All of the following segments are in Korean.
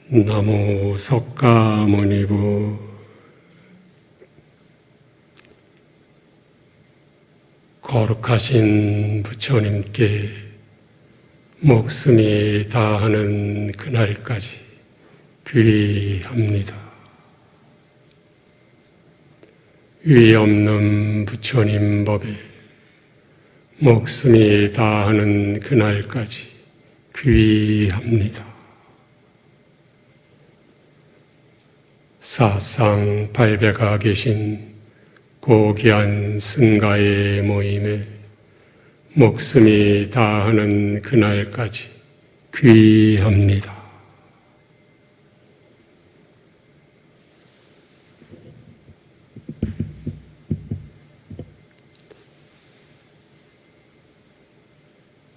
나무 석가모니부 거룩하신 부처님께 목숨이 다하는 그날까지 귀의합니다. 위 없는 부처님 법에 목숨이 다하는 그날까지 귀의합니다. 사상 발배가 계신 고귀한 승가의 모임에 목숨이 다하는 그날까지 귀의합니다.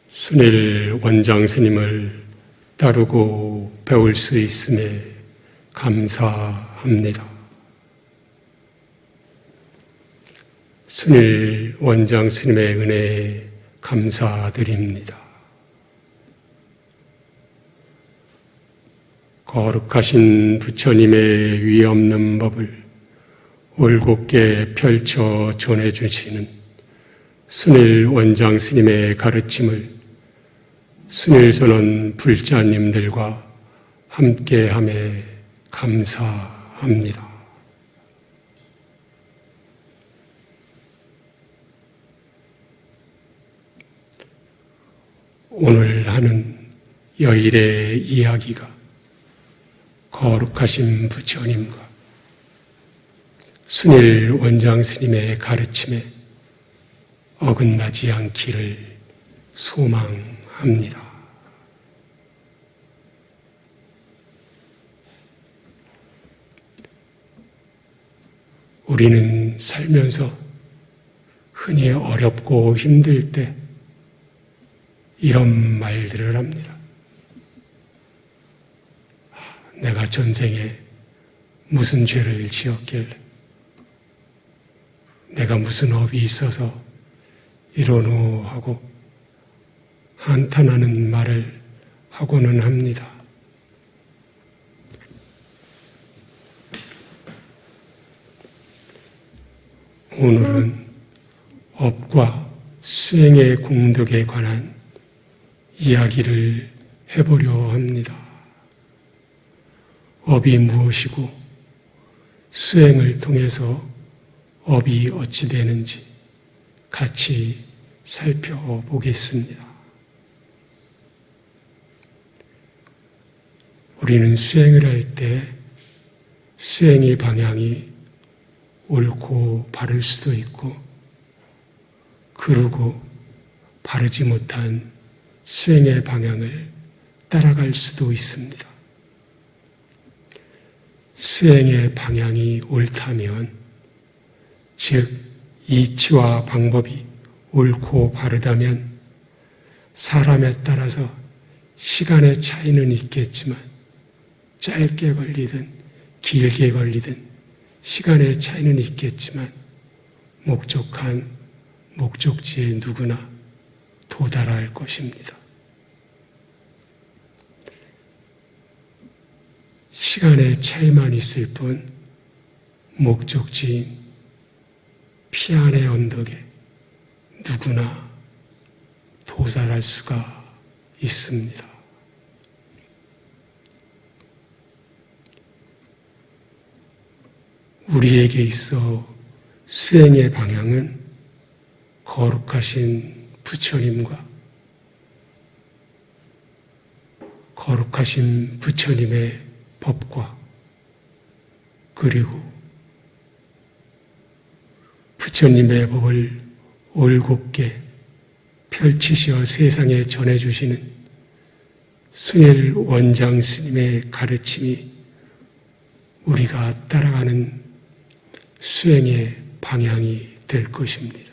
순일 원장 스님을 따르고 배울 수 있음에 감사합니다. 순일 원장 스님의 은혜에 감사드립니다. 거룩하신 부처님의 위없는 법을 올곧게 펼쳐 전해주시는 순일 원장 스님의 가르침을 순일선원 불자님들과 함께함에 감사합니다. 오늘 하는 여일의 이야기가 거룩하신 부처님과 순일 원장 스님의 가르침에 어긋나지 않기를 소망합니다. 우리는 살면서 흔히 어렵고 힘들 때 이런 말들을 합니다. 내가 전생에 무슨 죄를 지었길래, 내가 무슨 업이 있어서 이러노 하고 한탄하는 말을 하고는 합니다. 오늘은 업과 수행의 공덕에 관한 이야기를 해보려 합니다. 업이 무엇이고 수행을 통해서 업이 어찌 되는지 같이 살펴보겠습니다. 우리는 수행을 할 때 수행의 방향이 옳고 바를 수도 있고 그르고 바르지 못한 수행의 방향을 따라갈 수도 있습니다. 수행의 방향이 옳다면, 즉 이치와 방법이 옳고 바르다면 사람에 따라서 시간의 차이는 있겠지만 짧게 걸리든 길게 걸리든 시간의 차이는 있겠지만 목적한 목적지에 누구나 도달할 것입니다. 시간의 차이만 있을 뿐 목적지인 피안의 언덕에 누구나 도달할 수가 있습니다. 우리에게 있어 수행의 방향은 거룩하신 부처님과 거룩하신 부처님의 법과 그리고 부처님의 법을 올곧게 펼치시어 세상에 전해주시는 순일 원장 스님의 가르침이 우리가 따라가는 수행의 방향이 될 것입니다.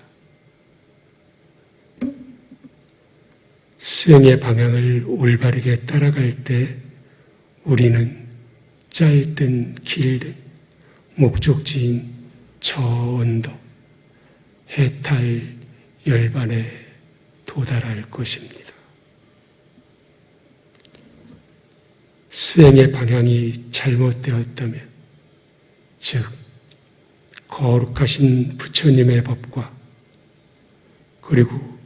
수행의 방향을 올바르게 따라갈 때 우리는 짧든 길든 목적지인 저 언덕, 해탈 열반에 도달할 것입니다. 수행의 방향이 잘못되었다면, 즉 거룩하신 부처님의 법과 그리고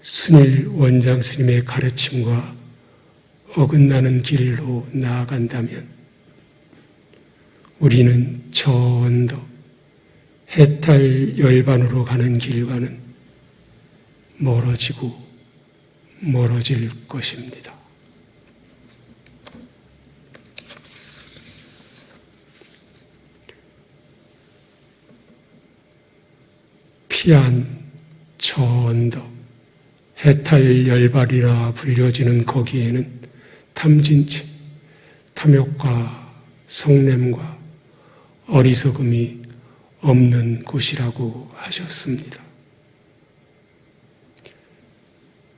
순일 원장 스님의 가르침과 어긋나는 길로 나아간다면 우리는 저 언덕 해탈 열반으로 가는 길과는 멀어지고 멀어질 것입니다. 피한 저 언덕 해탈 열반이라 불려지는 거기에는 탐진치, 탐욕과 성냄과 어리석음이 없는 곳이라고 하셨습니다.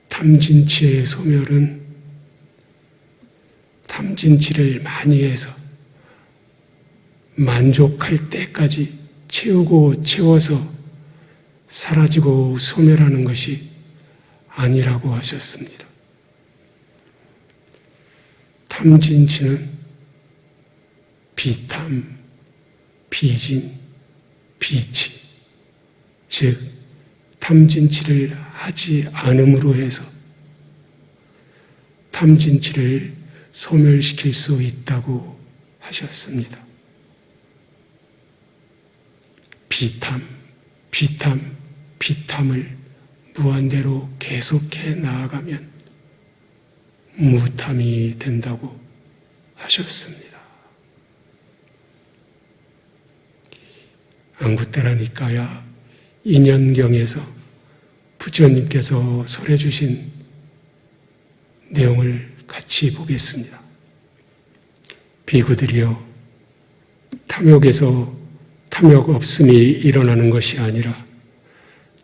탐진치의 소멸은 탐진치를 많이 해서 만족할 때까지 채우고 채워서 사라지고 소멸하는 것이 아니라고 하셨습니다. 탐진치는 비탐, 비진, 비치, 즉 탐진치를 하지 않음으로 해서 탐진치를 소멸시킬 수 있다고 하셨습니다. 비탐, 비탐, 비탐을 무한대로 계속해 나아가면 무탐이 된다고 하셨습니다. 안구따라 니까야 인연경에서 부처님께서 설해 주신 내용을 같이 보겠습니다. 비구들이여, 탐욕에서 탐욕 없음이 일어나는 것이 아니라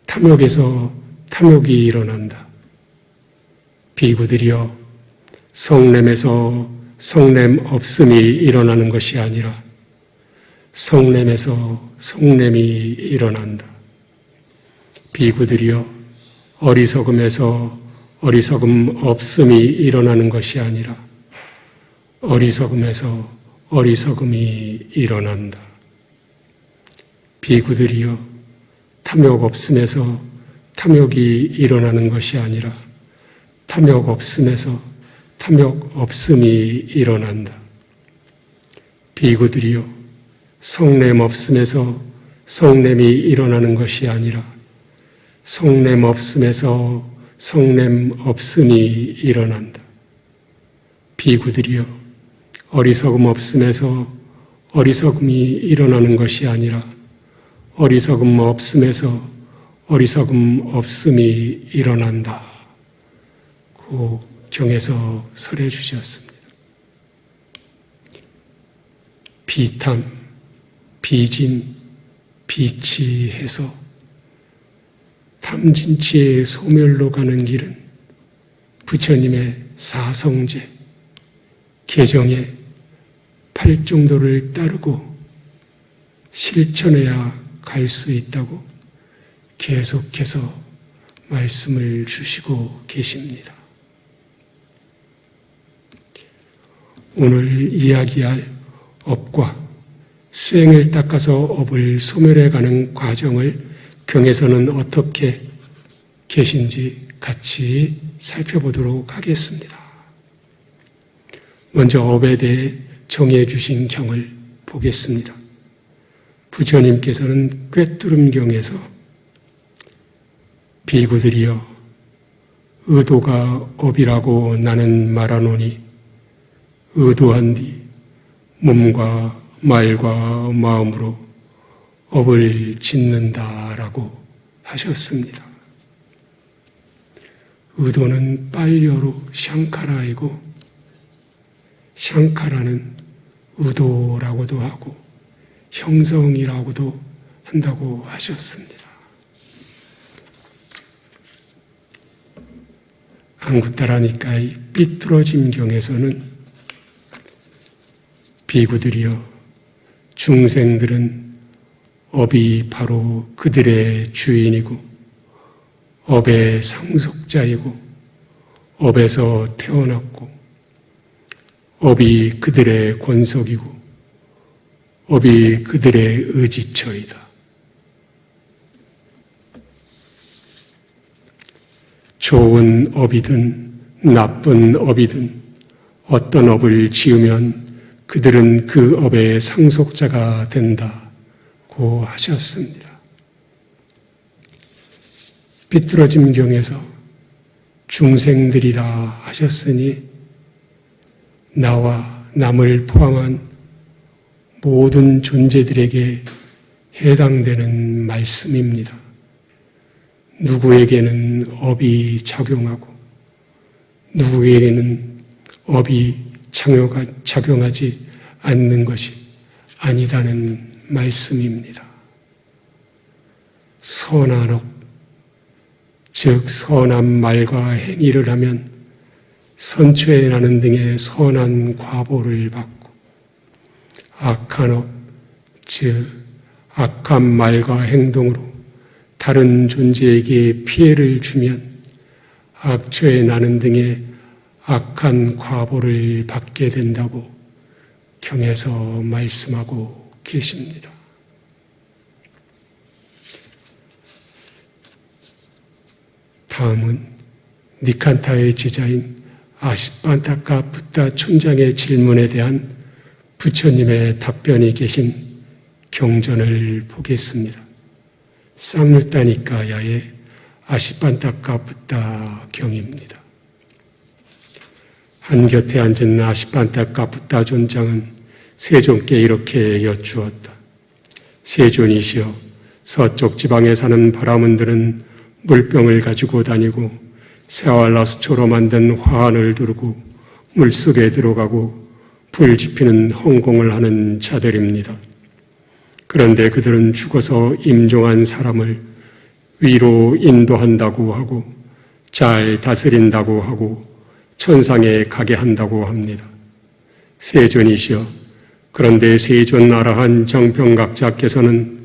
탐욕에서 탐욕이 일어난다. 비구들이여, 성냄에서 성냄 없음이 일어나는 것이 아니라 성냄에서 성냄이 일어난다. 비구들이여, 어리석음에서 어리석음 없음이 일어나는 것이 아니라 어리석음에서 어리석음이 일어난다. 비구들이여, 탐욕 없음에서 탐욕이 일어나는 것이 아니라 탐욕 없음에서 탐욕 없음이 일어난다. 비구들이여, 성냄 없음에서 성냄이 일어나는 것이 아니라 성냄 없음에서 성냄 없음이 일어난다. 비구들이여, 어리석음 없음에서 어리석음이 일어나는 것이 아니라 어리석음 없음에서 어리석음 없음이 일어난다. 그 경에서 설해 주셨습니다. 비탐, 비진, 비치해서 탐진치의 소멸로 가는 길은 부처님의 사성제, 개정의 8정도를 따르고 실천해야 갈 수 있다고 계속해서 말씀을 주시고 계십니다. 오늘 이야기할 업과 수행을 닦아서 업을 소멸해가는 과정을 경에서는 어떻게 계신지 같이 살펴보도록 하겠습니다. 먼저 업에 대해 정해 주신 경을 보겠습니다. 부처님께서는 꿰뚫음경에서 비구들이여, 의도가 업이라고 나는 말하노니 의도한 뒤 몸과 말과 마음으로 업을 짓는다라고 하셨습니다. 의도는 빨려로 샹카라이고 샹카라는 의도라고도 하고 형성이라고도 한다고 하셨습니다. 안구따라 니까이 삐뚤어짐경에서는 비구들이여, 중생들은 업이 바로 그들의 주인이고 업의 상속자이고 업에서 태어났고 업이 그들의 권속이고 업이 그들의 의지처이다. 좋은 업이든 나쁜 업이든 어떤 업을 지으면 그들은 그 업의 상속자가 된다고 하셨습니다. 비뚤어짐경에서 중생들이라 하셨으니 나와 남을 포함한 모든 존재들에게 해당되는 말씀입니다. 누구에게는 업이 작용하고 누구에게는 업이 작용하지 않는 것이 아니다는 말씀입니다. 선한 업, 즉 선한 말과 행위를 하면 선처에 나는 등의 선한 과보를 받고 악한 업, 즉 악한 말과 행동으로 다른 존재에게 피해를 주면 악처에 나는 등의 악한 과보를 받게 된다고 경에서 말씀하고 계십니다. 다음은 니칸타의 제자인 아시판타카 붓다 촌장의 질문에 대한 부처님의 답변이 계신 경전을 보겠습니다. 쌍루타니까야의 아시판타카 붓다 경입니다. 한곁에 앉은 아시판타카 붓다 존장은 세존께 이렇게 여쭈었다. 세존이시여, 서쪽 지방에 사는 바라문들은 물병을 가지고 다니고 세알라수초로 만든 화환을 두르고 물속에 들어가고 불 지피는 헌공을 하는 자들입니다. 그런데 그들은 죽어서 임종한 사람을 위로 인도한다고 하고 잘 다스린다고 하고 천상에 가게 한다고 합니다. 세존이시여, 그런데 세존 아라한 정평각자께서는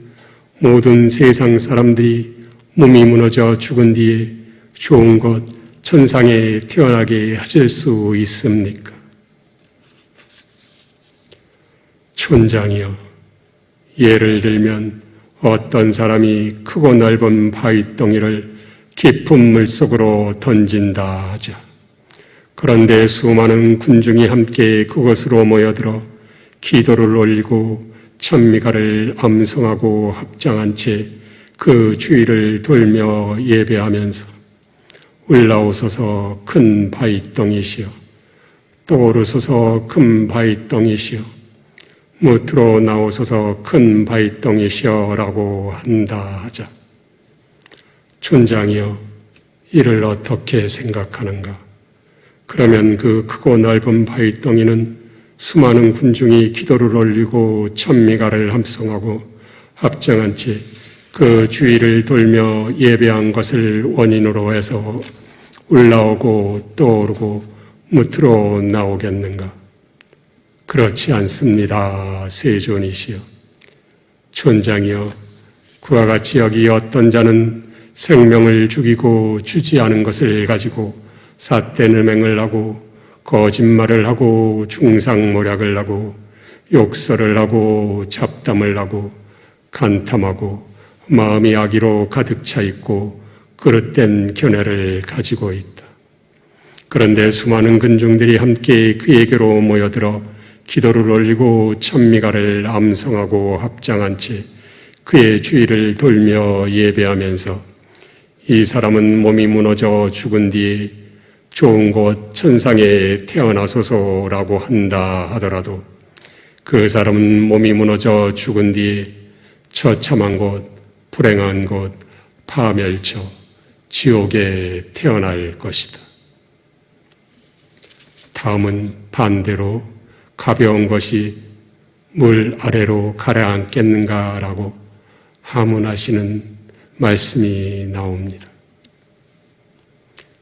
모든 세상 사람들이 몸이 무너져 죽은 뒤에 좋은 곳 천상에 태어나게 하실 수 있습니까? 촌장이여, 예를 들면 어떤 사람이 크고 넓은 바위덩이를 깊은 물속으로 던진다 하자. 그런데 수많은 군중이 함께 그곳으로 모여들어 기도를 올리고 찬미가를 암송하고 합장한 채 그 주위를 돌며 예배하면서 올라오소서 큰 바위덩이시여, 또 오르소서 큰 바위덩이시여, 무트로 나오소서 큰 바위덩이시여 라고 한다 하자. 촌장이여, 이를 어떻게 생각하는가? 그러면 그 크고 넓은 바위덩이는 수많은 군중이 기도를 올리고 찬미가를 함송하고 합장한 채 그 주위를 돌며 예배한 것을 원인으로 해서 올라오고 또 오르고 무트로 나오겠는가? 그렇지 않습니다. 세존이시여. 촌장이여, 그와 같이 여기 어떤 자는 생명을 죽이고 주지 않은 것을 가지고 삿대음행을 하고 거짓말을 하고 중상모략을 하고 욕설을 하고 잡담을 하고 간탐하고 마음이 악의로 가득 차 있고 그릇된 견해를 가지고 있다. 그런데 수많은 군중들이 함께 그에게로 모여들어 기도를 올리고 찬미가를 암송하고 합장한 채 그의 주위를 돌며 예배하면서 이 사람은 몸이 무너져 죽은 뒤에 좋은 곳 천상에 태어나소서라고 한다 하더라도 그 사람은 몸이 무너져 죽은 뒤에 처참한 곳, 불행한 곳, 파멸처, 지옥에 태어날 것이다. 다음은 반대로 가벼운 것이 물 아래로 가라앉겠는가라고 하문하시는 말씀이 나옵니다.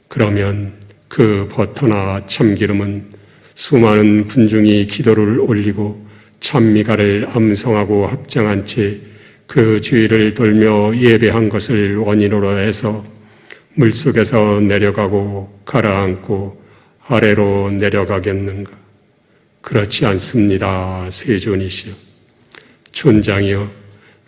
그러면 그 버터나 참기름은 수많은 군중이 기도를 올리고 찬미가를 암송하고 합장한 채 그 주위를 돌며 예배한 것을 원인으로 해서 물속에서 내려가고 가라앉고 아래로 내려가겠는가? 그렇지 않습니다. 세존이시여. 촌장이여,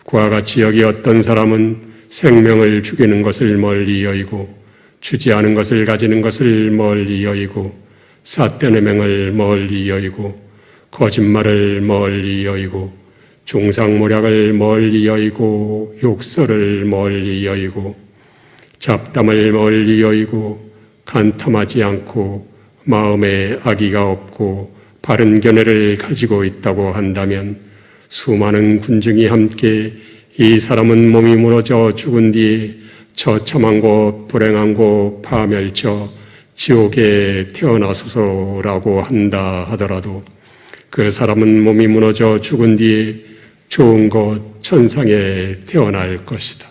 그와 같이 여기 어떤 사람은 생명을 죽이는 것을 멀리 여기고 주지 않은 것을 가지는 것을 멀리 여기고 삿된 해명을 멀리 여기고 거짓말을 멀리 여기고 중상모략을 멀리 여기고 욕설을 멀리 여기고 잡담을 멀리 여기고 간탐하지 않고 마음에 악의가 없고 바른 견해를 가지고 있다고 한다면 수많은 군중이 함께 이 사람은 몸이 무너져 죽은 뒤에 처참한 곳 불행한 곳 파멸쳐 지옥에 태어나소서라고 한다 하더라도 그 사람은 몸이 무너져 죽은 뒤에 좋은 곳 천상에 태어날 것이다.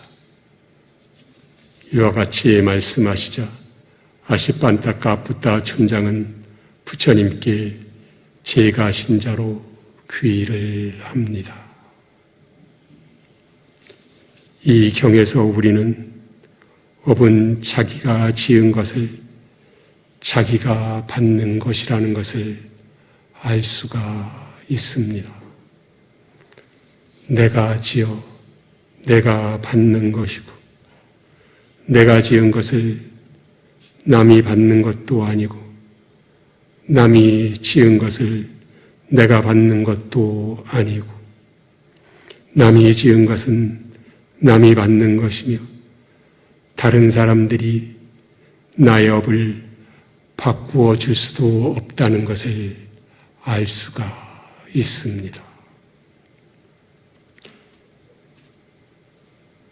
이와 같이 말씀하시자 아시판타 카푸타 촌장은 부처님께 제가 신자로 귀의를 합니다. 이 경에서 우리는 업은 자기가 지은 것을 자기가 받는 것이라는 것을 알 수가 있습니다. 내가 지어 내가 받는 것이고 내가 지은 것을 남이 받는 것도 아니고 남이 지은 것을 내가 받는 것도 아니고 남이 지은 것은 남이 받는 것이며 다른 사람들이 나의 업을 바꾸어 줄 수도 없다는 것을 알 수가 있습니다.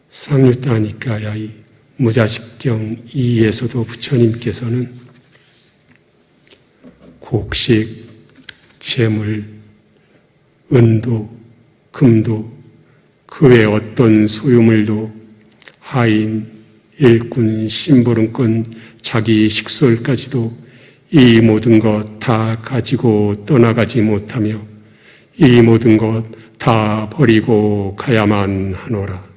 상류타 니카야의 무자식경 2에서도 부처님께서는 곡식, 재물, 은도, 금도 그 외 어떤 소유물도 하인, 일꾼, 심부름꾼, 자기 식솔까지도 이 모든 것 다 가지고 떠나가지 못하며 이 모든 것 다 버리고 가야만 하노라.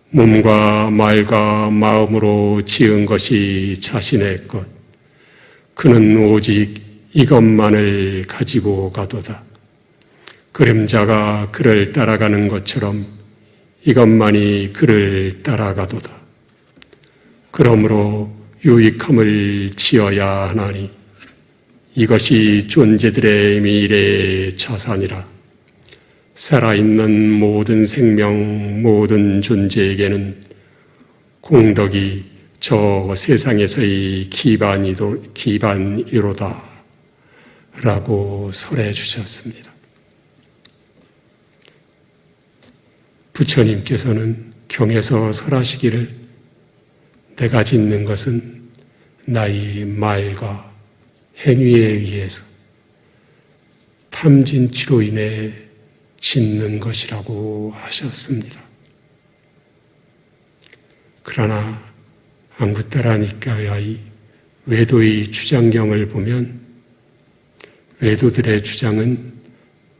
몸과 말과 마음으로 지은 것이 자신의 것. 그는 오직 이것만을 가지고 가도다. 그림자가 그를 따라가는 것처럼 이것만이 그를 따라가도다. 그러므로 유익함을 지어야 하나니 이것이 존재들의 미래의 자산이라. 살아있는 모든 생명, 모든 존재에게는 공덕이 저 세상에서의 기반이로다 라고 설해 주셨습니다. 부처님께서는 경에서 설하시기를 내가 짓는 것은 나의 말과 행위에 의해서 탐진치로 인해 짓는 것이라고 하셨습니다. 그러나 앙구타라 니카야의 외도의 주장경을 보면 외도들의 주장은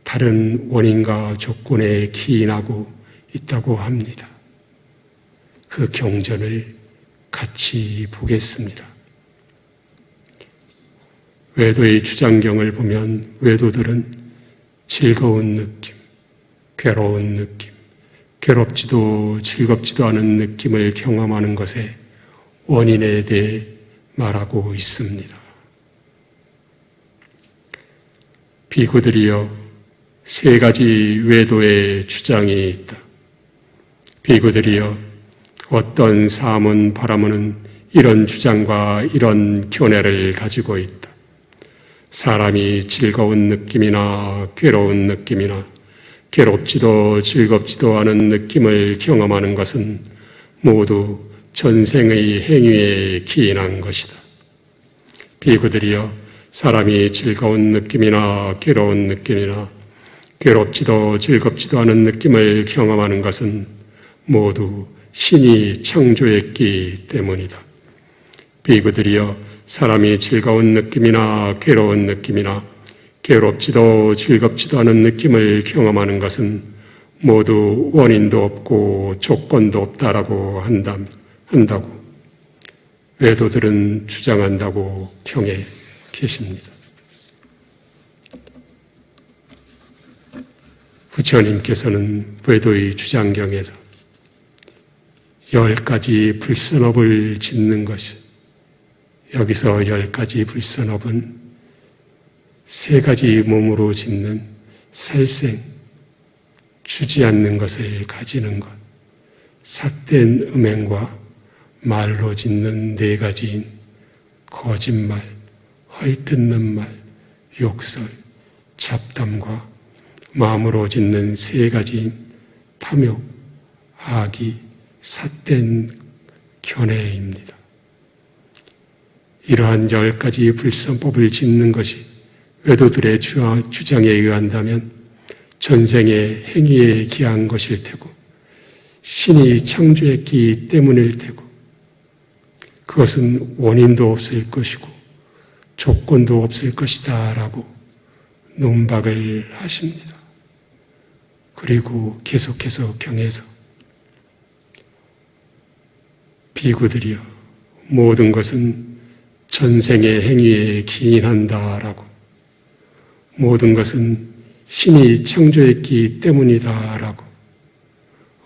다른 원인과 조건에 기인하고 있다고 합니다. 그 경전을 같이 보겠습니다. 외도의 주장경을 보면 외도들은 즐거운 느낌, 괴로운 느낌, 괴롭지도 즐겁지도 않은 느낌을 경험하는 것에 원인에 대해 말하고 있습니다. 비구들이여, 세 가지 외도의 주장이 있다. 비구들이여, 어떤 사문 바라무는 이런 주장과 이런 견해를 가지고 있다. 사람이 즐거운 느낌이나 괴로운 느낌이나 괴롭지도 즐겁지도 않은 느낌을 경험하는 것은 모두 전생의 행위에 기인한 것이다. 비구들이여, 사람이 즐거운 느낌이나 괴로운 느낌이나 괴롭지도 즐겁지도 않은 느낌을 경험하는 것은 모두 신이 창조했기 때문이다. 비구들이여, 사람이 즐거운 느낌이나 괴로운 느낌이나 괴롭지도 즐겁지도 않은 느낌을 경험하는 것은 모두 원인도 없고 조건도 없다라고 한다고 외도들은 주장한다고 경에 계십니다. 부처님께서는 외도의 주장경에서 10가지 불선업을 짓는 것이, 여기서 10가지 불선업은 3가지 몸으로 짓는 살생, 주지 않는 것을 가지는 것, 삿된 음행과 말로 짓는 4가지인 거짓말, 헐뜯는 말, 욕설, 잡담과 마음으로 짓는 3가지인 탐욕, 악의, 삿된 견해입니다. 이러한 10가지 불선법을 짓는 것이 외도들의 주장에 의한다면 전생의 행위에 기한 것일 테고 신이 창조했기 때문일 테고 그것은 원인도 없을 것이고 조건도 없을 것이다 라고 논박을 하십니다. 그리고 계속해서 경에서 비구들이여 모든 것은 전생의 행위에 기인한다 라고, 모든 것은 신이 창조했기 때문이다 라고,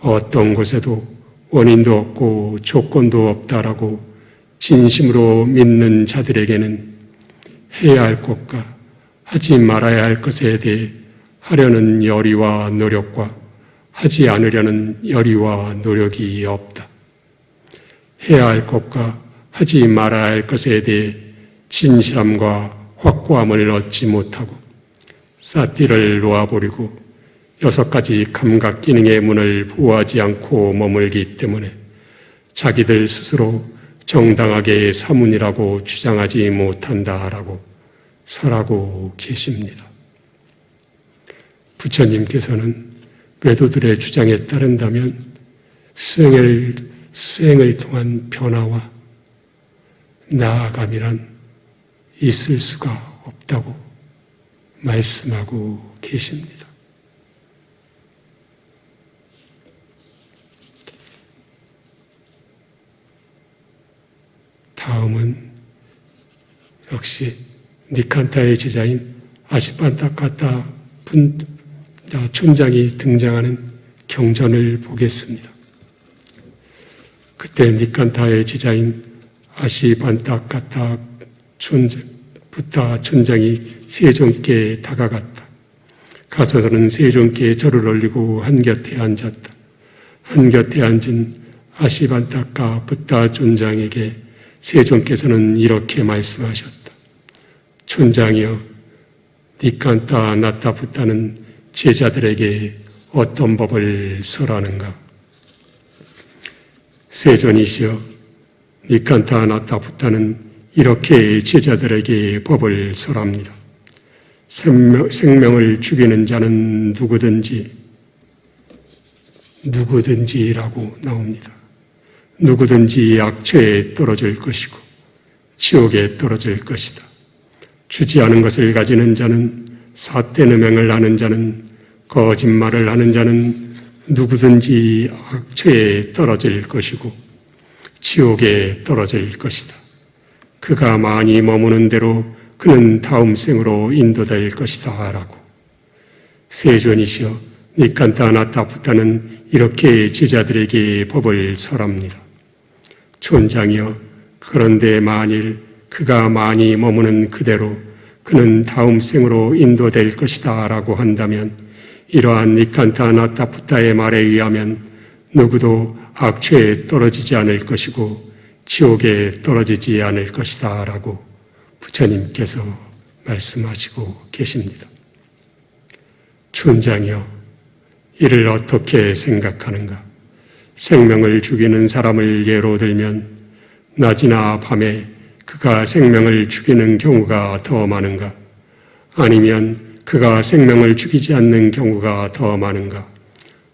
어떤 곳에도 원인도 없고 조건도 없다라고 진심으로 믿는 자들에게는 해야 할 것과 하지 말아야 할 것에 대해 하려는 열의와 노력과 하지 않으려는 열의와 노력이 없다. 해야 할 것과 하지 말아야 할 것에 대해 진실함과 확고함을 얻지 못하고 삿띠를 놓아버리고 6가지 감각 기능의 문을 보호하지 않고 머물기 때문에 자기들 스스로 정당하게 사문이라고 주장하지 못한다라고 설하고 계십니다. 부처님께서는 외도들의 주장에 따른다면 수행을 통한 변화와 나아감이란 있을 수가 없다고 말씀하고 계십니다. 다음은 역시 니칸타의 제자인 아시판타카타 촌장이 등장하는 경전을 보겠습니다. 그때 니칸타의 제자인 아시판타카타 부타 촌장이 세존께 다가갔다. 가서는 세존께 절을 올리고 한곁에 앉았다. 한곁에 앉은 아시판타카 부타 촌장에게 세존께서는 이렇게 말씀하셨다. 촌장이여, 니칸타 나타 부타는 제자들에게 어떤 법을 설하는가? 세존이시여, 니칸타 나타 부타는 이렇게 제자들에게 법을 설합니다. 생명을 죽이는 자는 누구든지라고 나옵니다. 누구든지 악처에 떨어질 것이고 지옥에 떨어질 것이다. 주지 않은 것을 가지는 자는, 삿된 음행을 하는 자는, 거짓말을 하는 자는 누구든지 악처에 떨어질 것이고 지옥에 떨어질 것이다. 그가 많이 머무는 대로 그는 다음 생으로 인도될 것이다 라고. 세존이시여, 니칸타 나타 부타는 이렇게 제자들에게 법을 설합니다. 촌장이여, 그런데 만일 그가 많이 머무는 그대로 그는 다음 생으로 인도될 것이다 라고 한다면 이러한 니칸타 나타 부타의 말에 의하면 누구도 악취에 떨어지지 않을 것이고 지옥에 떨어지지 않을 것이다 라고 부처님께서 말씀하시고 계십니다. 촌장이여, 이를 어떻게 생각하는가? 생명을 죽이는 사람을 예로 들면 낮이나 밤에 그가 생명을 죽이는 경우가 더 많은가? 아니면 그가 생명을 죽이지 않는 경우가 더 많은가?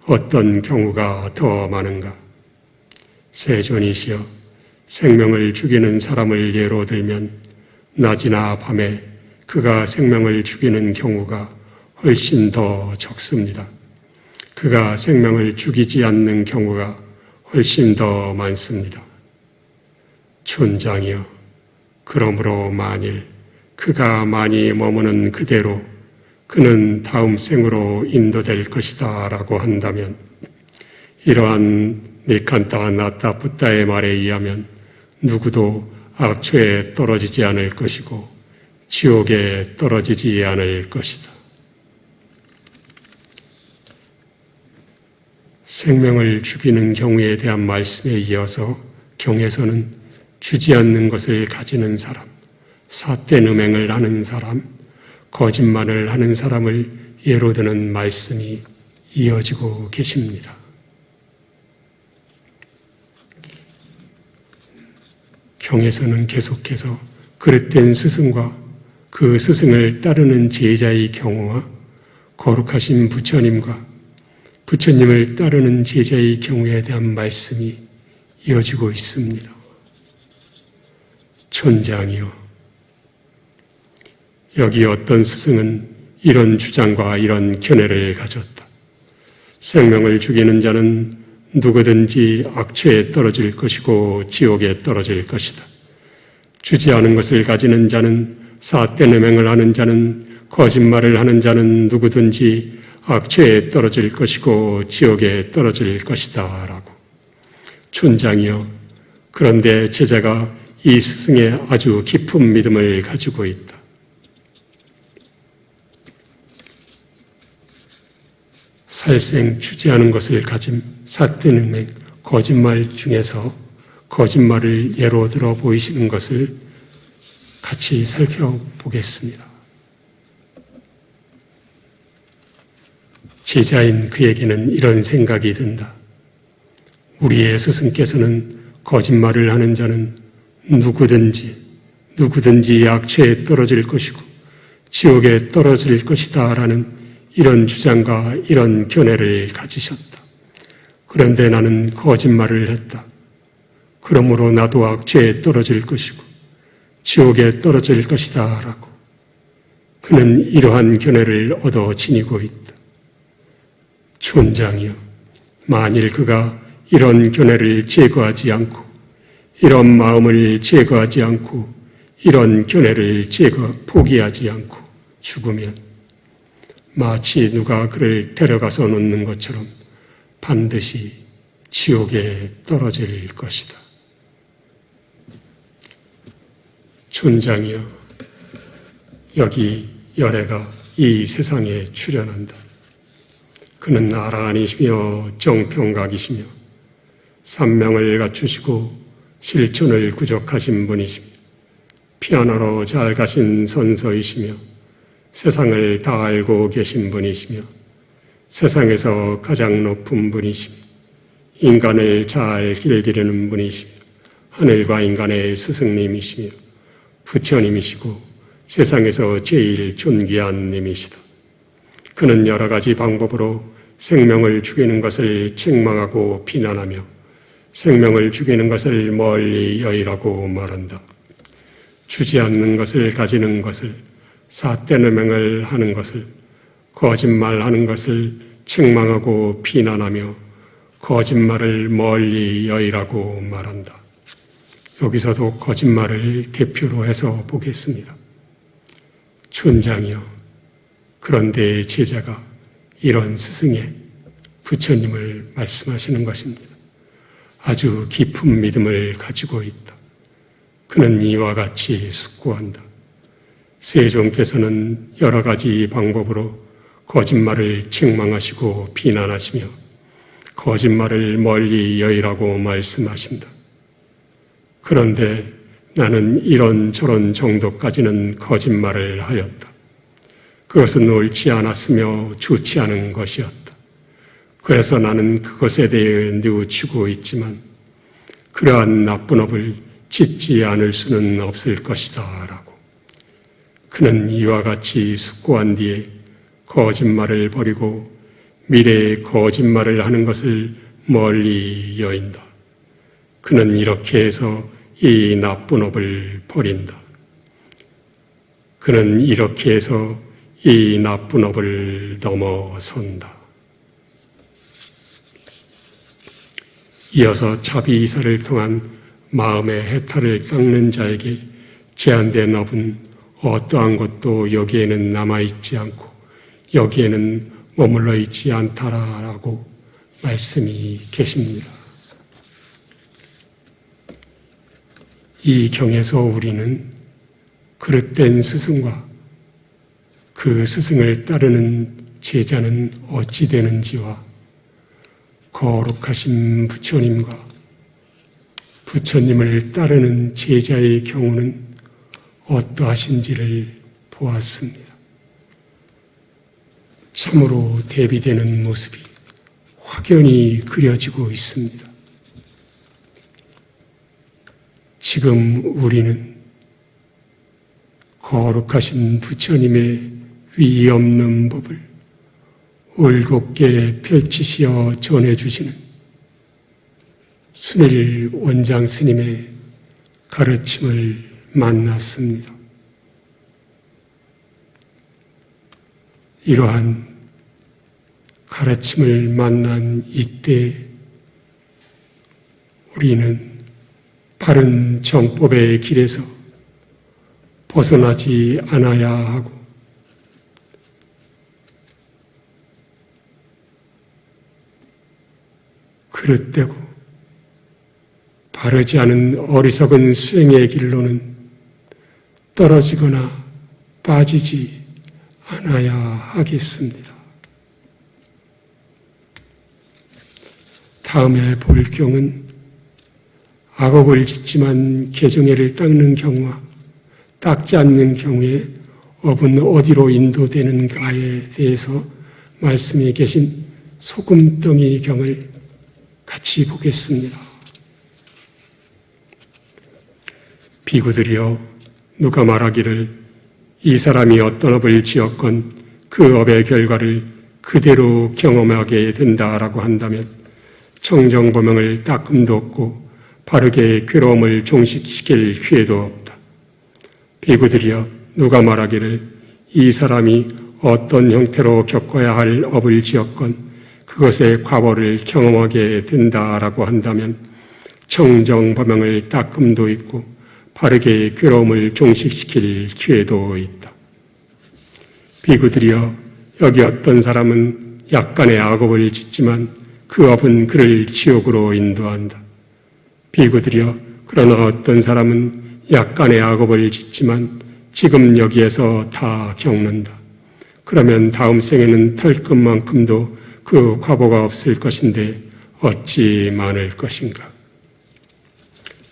어떤 경우가 더 많은가? 세존이시여, 생명을 죽이는 사람을 예로 들면 낮이나 밤에 그가 생명을 죽이는 경우가 훨씬 더 적습니다. 그가 생명을 죽이지 않는 경우가 훨씬 더 많습니다. 촌장이여, 그러므로 만일 그가 많이 머무는 그대로 그는 다음 생으로 인도될 것이다 라고 한다면 이러한 니칸타 나타 붓다의 말에 의하면 누구도 악초에 떨어지지 않을 것이고 지옥에 떨어지지 않을 것이다. 생명을 죽이는 경우에 대한 말씀에 이어서 경에서는 주지 않는 것을 가지는 사람, 삿된 음행을 하는 사람, 거짓말을 하는 사람을 예로 드는 말씀이 이어지고 계십니다. 경에서는 계속해서 그릇된 스승과 그 스승을 따르는 제자의 경우와 거룩하신 부처님과 부처님을 따르는 제자의 경우에 대한 말씀이 이어지고 있습니다. 촌장이요, 여기 어떤 스승은 이런 주장과 이런 견해를 가졌다. 생명을 죽이는 자는 누구든지 악취에 떨어질 것이고 지옥에 떨어질 것이다. 주지 않은 것을 가지는 자는, 삿된 음행을 하는 자는, 거짓말을 하는 자는 누구든지 악취에 떨어질 것이고 지옥에 떨어질 것이다 라고. 촌장이여, 그런데 제자가 이 스승의 아주 깊은 믿음을 가지고 있다. 살생 주지 않은 것을 가짐, 삿된 음행, 거짓말 중에서 거짓말을 예로 들어 보이시는 것을 같이 살펴보겠습니다. 제자인 그에게는 이런 생각이 든다. 우리의 스승께서는 거짓말을 하는 자는 누구든지 악취에 떨어질 것이고 지옥에 떨어질 것이다 라는 이런 주장과 이런 견해를 가지셨다. 그런데 나는 거짓말을 했다. 그러므로 나도 악취에 떨어질 것이고 지옥에 떨어질 것이다 라고. 그는 이러한 견해를 얻어 지니고 있다. 촌장이여, 만일 그가 이런 견해를 제거하지 않고 이런 마음을 제거하지 않고 이런 견해를 포기하지 않고 죽으면 마치 누가 그를 데려가서 놓는 것처럼 반드시 지옥에 떨어질 것이다. 촌장이여, 여기 열애가 이 세상에 출현한다. 그는 아라한이시며 정평각이시며 삼명을 갖추시고 실존을 구족하신 분이시며 피아노로 잘 가신 선서이시며 세상을 다 알고 계신 분이시며 세상에서 가장 높은 분이시며 인간을 잘 길들이는 분이시며 하늘과 인간의 스승님이시며 부처님이시고 세상에서 제일 존귀한 님이시다. 그는 여러 가지 방법으로 생명을 죽이는 것을 책망하고 비난하며 생명을 죽이는 것을 멀리 여의라고 말한다. 주지 않는 것을 가지는 것을, 삿된 음행을 하는 것을, 거짓말하는 것을 책망하고 비난하며 거짓말을 멀리 여의라고 말한다. 여기서도 거짓말을 대표로 해서 보겠습니다. 촌장이여, 그런데 제자가 이런 스승의 부처님을 말씀하시는 것입니다. 아주 깊은 믿음을 가지고 있다. 그는 이와 같이 숙고한다. 세종께서는 여러 가지 방법으로 거짓말을 책망하시고 비난하시며 거짓말을 멀리 여의라고 말씀하신다. 그런데 나는 이런저런 정도까지는 거짓말을 하였다. 그것은 옳지 않았으며 좋지 않은 것이었다. 그래서 나는 그것에 대해 뉘우치고 있지만 그러한 나쁜 업을 짓지 않을 수는 없을 것이다 라고. 그는 이와 같이 숙고한 뒤에 거짓말을 버리고 미래에 거짓말을 하는 것을 멀리 여인다. 그는 이렇게 해서 이 나쁜 업을 버린다. 그는 이렇게 해서 이 나쁜 업을 넘어선다. 이어서 자비이사를 통한 마음의 해탈을 닦는 자에게 제한된 업은 어떠한 것도 여기에는 남아있지 않고 여기에는 머물러 있지 않다라고 말씀이 계십니다. 이 경에서 우리는 그릇된 스승과 그 스승을 따르는 제자는 어찌 되는지와 거룩하신 부처님과 부처님을 따르는 제자의 경우는 어떠하신지를 보았습니다. 참으로 대비되는 모습이 확연히 그려지고 있습니다. 지금 우리는 거룩하신 부처님의 위 없는 법을 올곧게 펼치시어 전해주시는 순일 원장 스님의 가르침을 만났습니다. 이러한 가르침을 만난 이때 우리는 바른 정법의 길에서 벗어나지 않아야 하고 그릇되고 바르지 않은 어리석은 수행의 길로는 떨어지거나 빠지지 않아야 하겠습니다. 다음에 볼 경은 악업을 짓지만 개정해를 닦는 경우와 닦지 않는 경우에 업은 어디로 인도되는가에 대해서 말씀이 계신 소금덩이 경을 같이 보겠습니다. 비구들이여 누가 말하기를 이 사람이 어떤 업을 지었건 그 업의 결과를 그대로 경험하게 된다라고 한다면 청정보명을 닦음도 없고 바르게 괴로움을 종식시킬 기회도 없다. 비구들이여 누가 말하기를 이 사람이 어떤 형태로 겪어야 할 업을 지었건 그것의 과보를 경험하게 된다라고 한다면 청정보명을 닦음도 있고 바르게 괴로움을 종식시킬 기회도 있다. 비구들이여 여기 어떤 사람은 약간의 악업을 짓지만 그 업은 그를 지옥으로 인도한다. 비구들이여 그러나 어떤 사람은 약간의 악업을 짓지만 지금 여기에서 다 겪는다. 그러면 다음 생에는 털끝만큼도 그 과보가 없을 것인데 어찌 많을 것인가.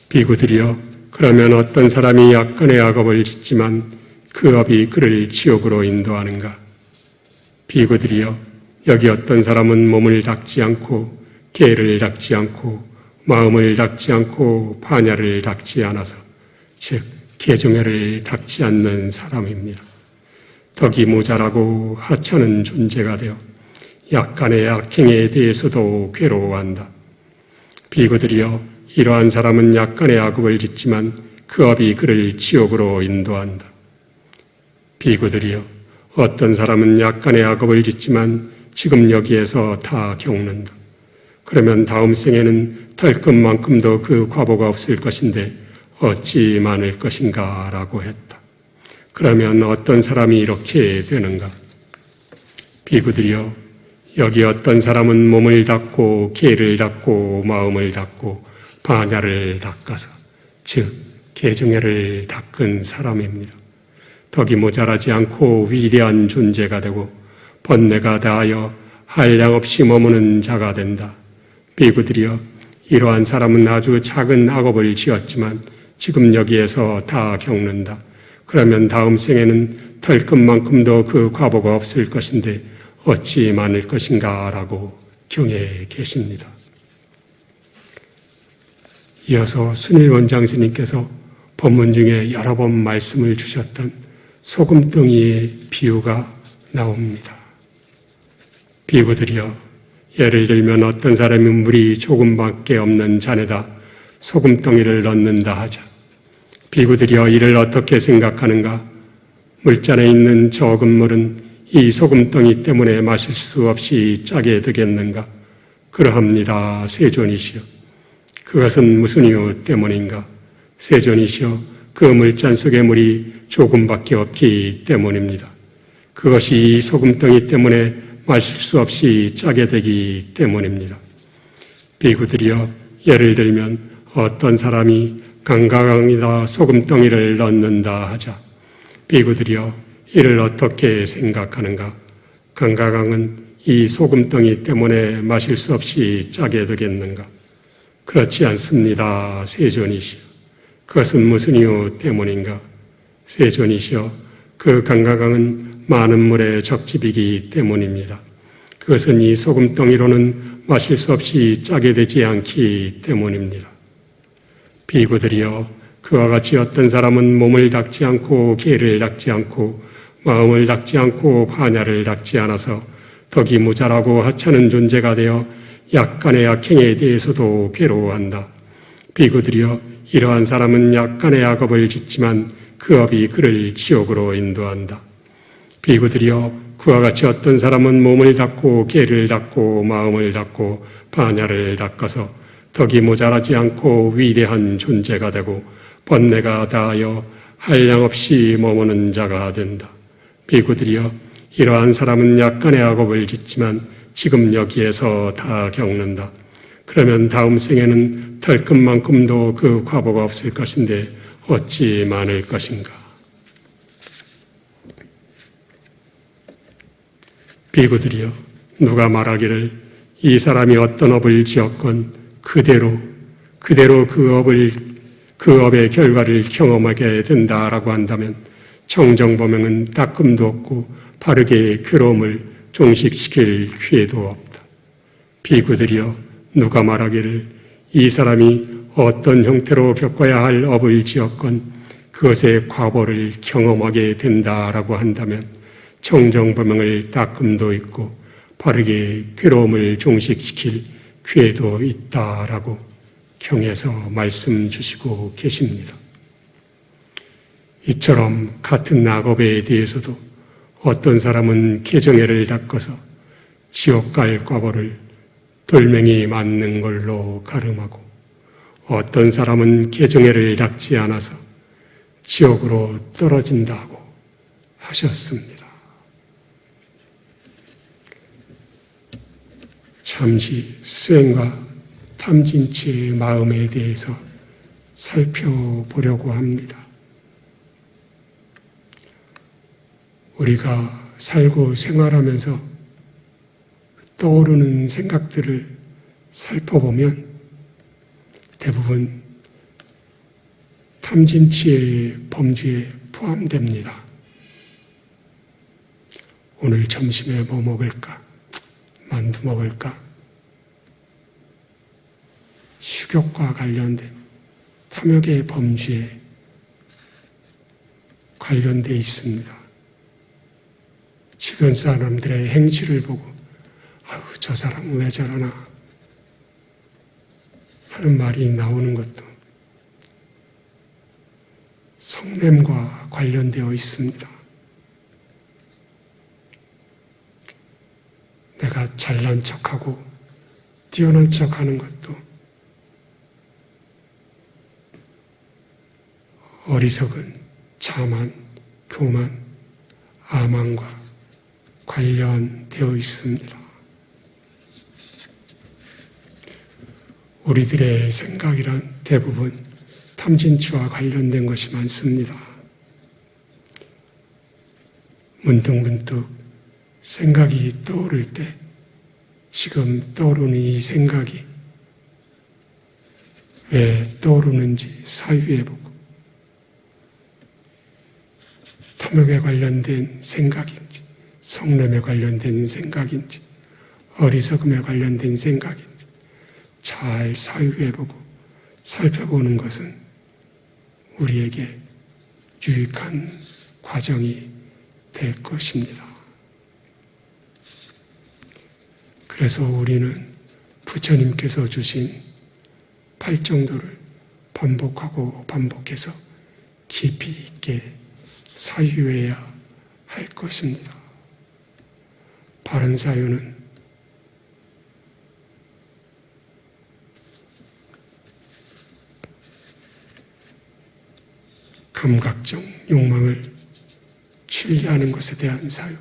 비구들이여 그러면 어떤 사람이 약간의 악업을 짓지만 그 업이 그를 지옥으로 인도하는가. 비구들이여 여기 어떤 사람은 몸을 닦지 않고 계를 닦지 않고 마음을 닦지 않고 반야를 닦지 않아서 즉 개정회를 닦지 않는 사람입니다. 덕이 모자라고 하찮은 존재가 되어 약간의 악행에 대해서도 괴로워한다. 비구들이여 이러한 사람은 약간의 악업을 짓지만 그 업이 그를 지옥으로 인도한다. 비구들이여 어떤 사람은 약간의 악업을 짓지만 지금 여기에서 다 겪는다. 그러면 다음 생에는 털끝만큼도 그 과보가 없을 것인데 어찌 많을 것인가 라고 했다. 그러면 어떤 사람이 이렇게 되는가? 비구들이여 여기 어떤 사람은 몸을 닦고 계를 닦고 마음을 닦고 반야를 닦아서 즉 개정회를 닦은 사람입니다. 덕이 모자라지 않고 위대한 존재가 되고 번뇌가 다하여 한량없이 머무는 자가 된다. 비구들이여 이러한 사람은 아주 작은 악업을 지었지만 지금 여기에서 다 겪는다. 그러면 다음 생에는 털끝만큼도 그 과보가 없을 것인데 어찌 많을 것인가 라고 경에 계십니다. 이어서 순일 원장 스님께서 법문 중에 여러 번 말씀을 주셨던 소금덩이의 비유가 나옵니다. 비구들이여 예를 들면 어떤 사람이 물이 조금밖에 없는 잔에다 소금덩이를 넣는다 하자. 비구들이여 이를 어떻게 생각하는가? 물잔에 있는 적은 물은 이 소금덩이 때문에 마실 수 없이 짜게 되겠는가? 그러합니다. 세존이시여. 그것은 무슨 이유 때문인가? 세존이시여. 그 물잔 속의 물이 조금밖에 없기 때문입니다. 그것이 이 소금덩이 때문에 마실 수 없이 짜게 되기 때문입니다. 비구들이여, 예를 들면 어떤 사람이 강가강에다 소금덩이를 넣는다 하자. 비구들이여, 이를 어떻게 생각하는가? 강가강은 이 소금덩이 때문에 마실 수 없이 짜게 되겠는가? 그렇지 않습니다. 세존이시여. 그것은 무슨 이유 때문인가? 세존이시여, 그 강가강은 많은 물의 적집이기 때문입니다. 그것은 이 소금덩이로는 마실 수 없이 짜게 되지 않기 때문입니다. 비구들이여, 그와 같이 어떤 사람은 몸을 닦지 않고 계를 닦지 않고 마음을 닦지 않고 반야를 닦지 않아서 덕이 모자라고 하찮은 존재가 되어 약간의 약행에 대해서도 괴로워한다. 비구들이여, 이러한 사람은 약간의 악업을 짓지만 그 업이 그를 지옥으로 인도한다. 비구들이여, 그와 같이 어떤 사람은 몸을 닦고 계를 닦고 마음을 닦고 반야를 닦아서 덕이 모자라지 않고 위대한 존재가 되고 번뇌가 다하여 한량없이 머무는 자가 된다. 비구들이여, 이러한 사람은 약간의 악업을 짓지만 지금 여기에서 다 겪는다. 그러면 다음 생에는 털끝만큼도 그 과보가 없을 것인데 어찌 많을 것인가. 비구들이여, 누가 말하기를 이 사람이 어떤 업을 지었건 그대로 그 업의 결과를 경험하게 된다라고 한다면 청정범행은 닦음도 없고 바르게 괴로움을 종식시킬 기회도 없다. 비구들이여, 누가 말하기를 이 사람이 어떤 형태로 겪어야 할 업을 지었건 그것의 과보를 경험하게 된다라고 한다면 청정범행을 닦음도 있고 바르게 괴로움을 종식시킬 기회도 있다라고 경에서 말씀 주시고 계십니다. 이처럼 같은 악업에 대해서도 어떤 사람은 계정애를 닦아서 지옥 갈 과보를 돌멩이 맞는 걸로 가름하고 어떤 사람은 계정애를 닦지 않아서 지옥으로 떨어진다고 하셨습니다. 잠시 수행과 탐진치의 마음에 대해서 살펴보려고 합니다. 우리가 살고 생활하면서 떠오르는 생각들을 살펴보면 대부분 탐진치의 범주에 포함됩니다. 오늘 점심에 뭐 먹을까? 만두 먹을까? 식욕과 관련된 탐욕의 범주에 관련되어 있습니다. 주변 사람들의 행실을 보고 아유, 저 사람은 왜 저러나 하는 말이 나오는 것도 성냄과 관련되어 있습니다. 내가 잘난 척하고 뛰어난 척하는 것도 어리석은 자만, 교만, 아망과 관련되어 있습니다. 우리들의 생각이란 대부분 탐진치와 관련된 것이 많습니다. 문득문득 생각이 떠오를 때 지금 떠오르는 이 생각이 왜 떠오르는지 사유해보고 탐욕에 관련된 생각인지 성냄에 관련된 생각인지 어리석음에 관련된 생각인지 잘 사유해보고 살펴보는 것은 우리에게 유익한 과정이 될 것입니다. 그래서 우리는 부처님께서 주신 팔정도를 반복하고 반복해서 깊이 있게 사유해야 할 것입니다. 바른 사유는 감각적 욕망을 신뢰하는 것에 대한 사유,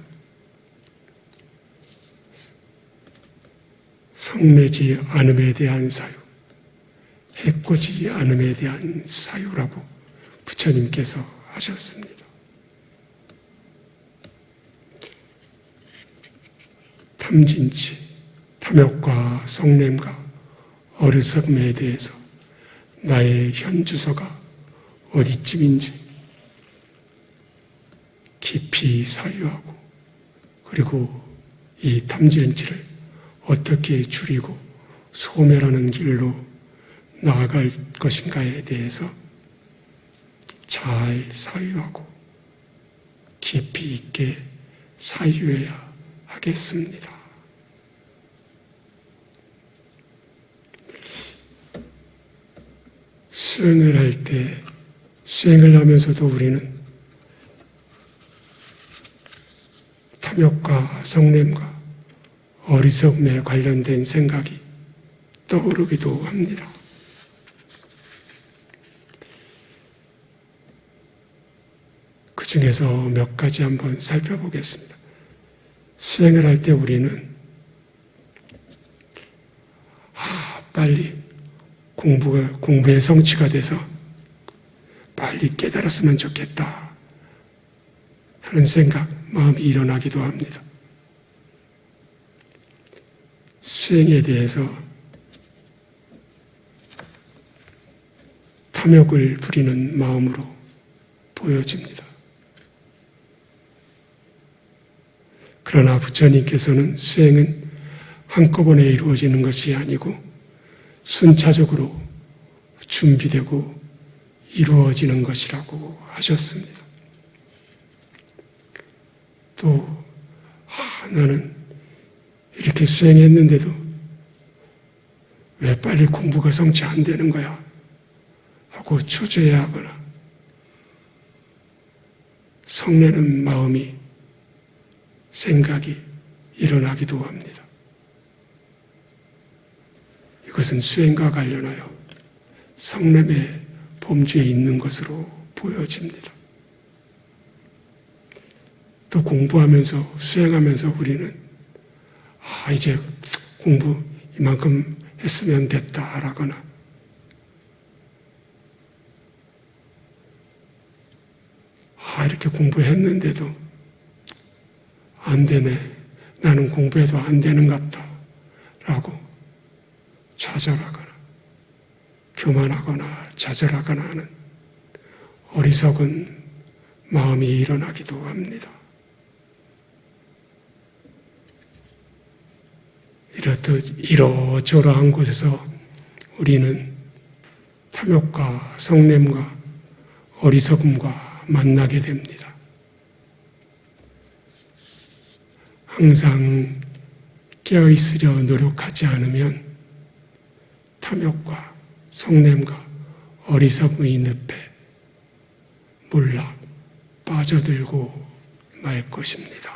성내지 않음에 대한 사유, 해코지 않음에 대한 사유라고 부처님께서 하셨습니다. 탐진치, 탐욕과 성냄과 어리석음에 대해서 나의 현 주소가 어디쯤인지 깊이 사유하고, 그리고 이 탐진치를 어떻게 줄이고 소멸하는 길로 나아갈 것인가에 대해서 잘 사유하고 깊이 있게 사유해야 하겠습니다. 수행을 할 때, 수행을 하면서도 우리는 탐욕과 성냄과 어리석음에 관련된 생각이 떠오르기도 합니다. 그 중에서 몇 가지 한번 살펴보겠습니다. 수행을 할 때 우리는 빨리 공부의 성취가 돼서 빨리 깨달았으면 좋겠다 하는 생각, 마음이 일어나기도 합니다. 수행에 대해서 탐욕을 부리는 마음으로 보여집니다. 그러나 부처님께서는 수행은 한꺼번에 이루어지는 것이 아니고 순차적으로 준비되고 이루어지는 것이라고 하셨습니다. 또 나는 이렇게 수행했는데도 왜 빨리 공부가 성취 안 되는 거야 하고 초조해하거나 성내는 마음이, 생각이 일어나기도 합니다. 이것은 수행과 관련하여 성냄의 범주에 있는 것으로 보여집니다. 또 공부하면서, 수행하면서 우리는 이제 공부 이만큼 했으면 됐다라거나 이렇게 공부했는데도 안 되네, 나는 공부해도 안 되는갑다 라고 좌절하거나 교만하거나 좌절하거나 하는 어리석은 마음이 일어나기도 합니다. 이렇듯 이러저러한 곳에서 우리는 탐욕과 성냄과 어리석음과 만나게 됩니다. 항상 깨어있으려 노력하지 않으면 탐욕과 성냄과 어리석음의 늪에 몰락 빠져들고 말 것입니다.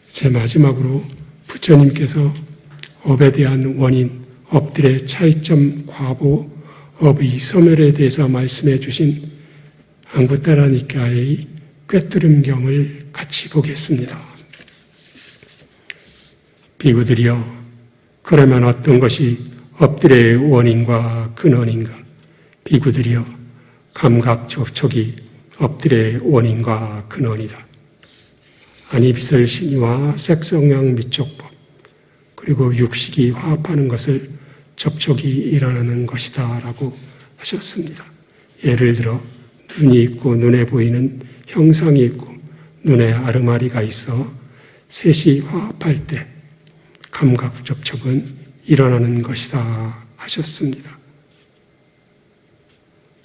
제 마지막으로 부처님께서 업에 대한 원인, 업들의 차이점, 과보, 업의 소멸에 대해서 말씀해 주신 안구따라 니카의 꿰뚫음경을 같이 보겠습니다. 비구들이여, 그러면 어떤 것이 업들의 원인과 근원인가? 비구들이여, 감각 접촉이 업들의 원인과 근원이다. 아니 비설 신이와 색성양 미촉법, 그리고 육식이 화합하는 것을 접촉이 일어나는 것이다 라고 하셨습니다. 예를 들어 눈이 있고 눈에 보이는 형상이 있고 눈에 아르마리가 있어 셋이 화합할 때 감각 접촉은 일어나는 것이다 하셨습니다.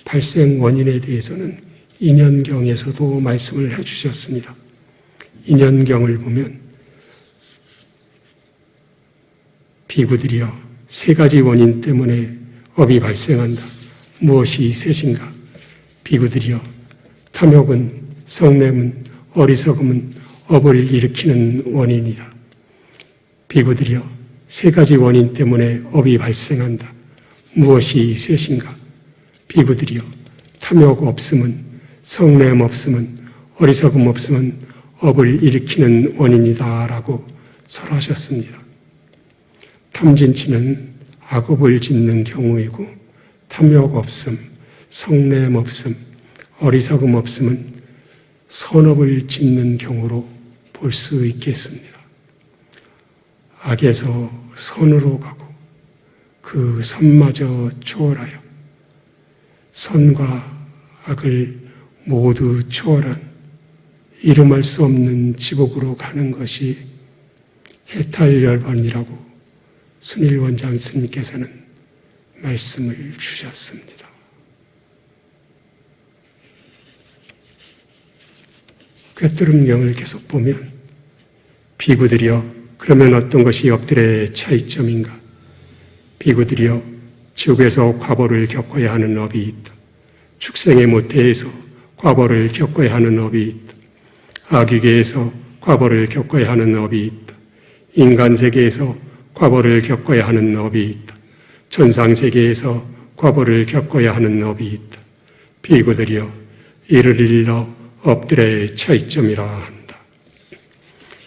발생 원인에 대해서는 인연경에서도 말씀을 해주셨습니다. 인연경을 보면 비구들이여, 세 가지 원인 때문에 업이 발생한다. 무엇이 셋인가? 비구들이여, 탐욕은, 성냄은, 어리석음은 업을 일으키는 원인이다. 비구들이여, 세 가지 원인 때문에 업이 발생한다. 무엇이 셋인가? 비구들이여, 탐욕 없음은 성냄 없음은, 어리석음 없음은 업을 일으키는 원인이다라고 설하셨습니다. 탐진치는 악업을 짓는 경우이고, 탐욕 없음, 성냄 없음, 어리석음 없음은 선업을 짓는 경우로 볼 수 있겠습니다. 악에서 선으로 가고 그 선마저 초월하여 선과 악을 모두 초월한 이름할 수 없는 지옥으로 가는 것이 해탈열반이라고 순일 원장 스님께서는 말씀을 주셨습니다. 꿰뚫음경을 계속 보면 비구들이여 그러면 어떤 것이 업들의 차이점인가? 비구들이여 지옥에서 과보를 겪어야 하는 업이 있다. 축생의 모태에서 과보를 겪어야 하는 업이 있다. 아귀계에서 과보를 겪어야 하는 업이 있다. 인간세계에서 과보를 겪어야 하는 업이 있다. 천상세계에서 과보를 겪어야 하는 업이 있다. 비구들이여 이를 일러 업들의 차이점이라 한다.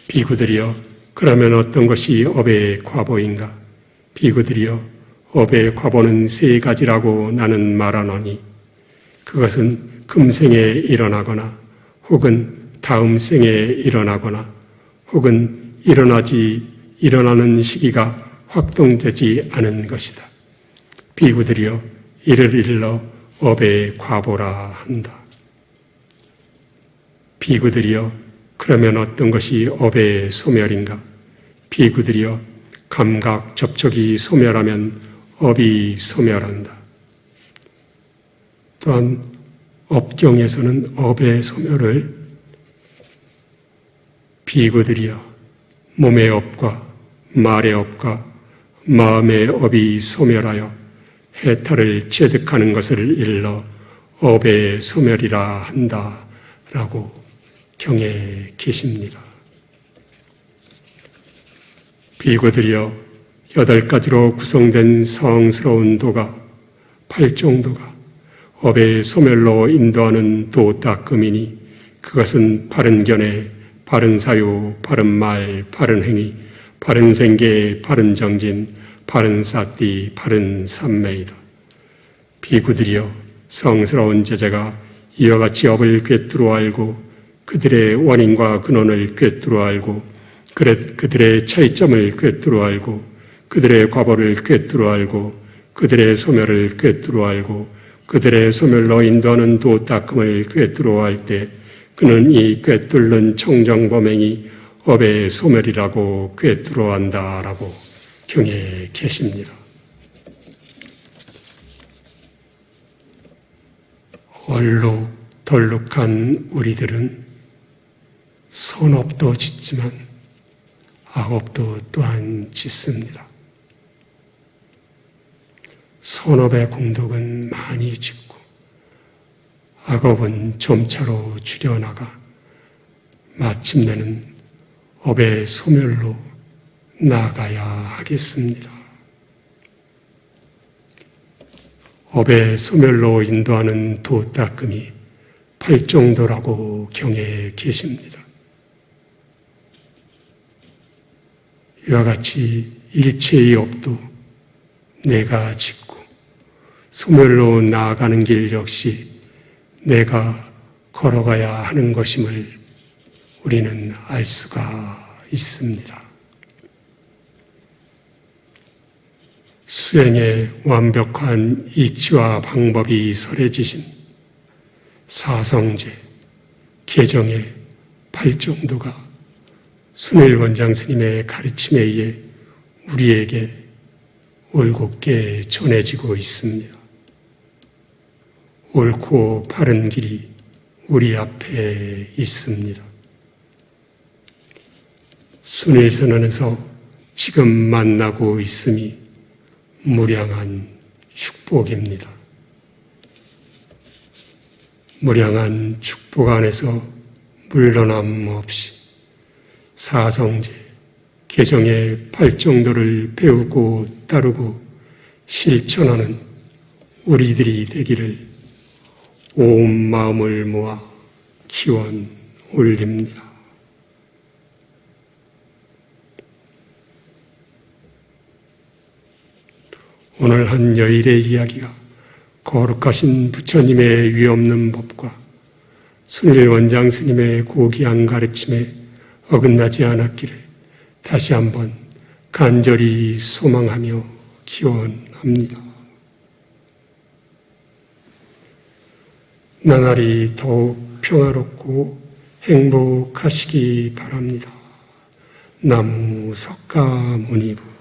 비구들이여 그러면 어떤 것이 업의 과보인가? 비구들이여 업의 과보는 세 가지라고 나는 말하노니 그것은 금생에 일어나거나 혹은 다음 생에 일어나거나 혹은 일어나는 시기가 확정되지 않은 것이다. 비구들이여 이를 일러 업의 과보라 한다. 비구들이여 그러면 어떤 것이 업의 소멸인가? 비구들이여 감각 접촉이 소멸하면 업이 소멸한다. 또한 업경에서는 업의 소멸을 비구들이여 몸의 업과 말의 업과 마음의 업이 소멸하여 해탈을 체득하는 것을 일러 업의 소멸이라 한다라고 경에 계십니다. 비구들이여 8가지로 구성된 성스러운 도가 8종도가 업의 소멸로 인도하는 도닦음이니 그것은 바른 견해, 바른 사유, 바른 말, 바른 행위, 바른 생계, 바른 정진, 바른 사띠, 바른 삼매이다. 비구들이여 성스러운 제자가 이와 같이 업을 꿰뚫어 알고 그들의 원인과 근원을 꿰뚫어 알고 그들의 차이점을 꿰뚫어 알고 그들의 과보를 꿰뚫어 알고 그들의 소멸을 꿰뚫어 알고 그들의 소멸로 인도하는 도닦음을 꿰뚫어 알 때 그는 이 꿰뚫는 청정범행이 업의 소멸이라고 꿰뚫어 한다라고 경에 계십니다. 얼룩덜룩한 우리들은 선업도 짓지만 악업도 또한 짓습니다. 선업의 공덕은 많이 짓고 악업은 점차로 줄여나가 마침내는 업의 소멸로 나아가야 하겠습니다. 업의 소멸로 인도하는 도닦음이 8종도라고 경에 계십니다. 이와 같이 일체의 업도 내가 짓고 소멸로 나아가는 길 역시 내가 걸어가야 하는 것임을 우리는 알 수가 있습니다. 수행의 완벽한 이치와 방법이 설해지신 사성제, 개정의 8종도가 순일 원장 스님의 가르침에 의해 우리에게 올곧게 전해지고 있습니다. 옳고 바른 길이 우리 앞에 있습니다. 순일선언에서 지금 만나고 있음이 무량한 축복입니다. 무량한 축복 안에서 물러남 없이 사성제, 개정의 8종도를 배우고 따르고 실천하는 우리들이 되기를 온 마음을 모아 기원 올립니다. 오늘 한 여일의 이야기가 거룩하신 부처님의 위없는 법과 순일 원장 스님의 고귀한 가르침에 어긋나지 않았기를 다시 한번 간절히 소망하며 기원합니다. 나날이 더욱 평화롭고 행복하시기 바랍니다. 나무 석가모니부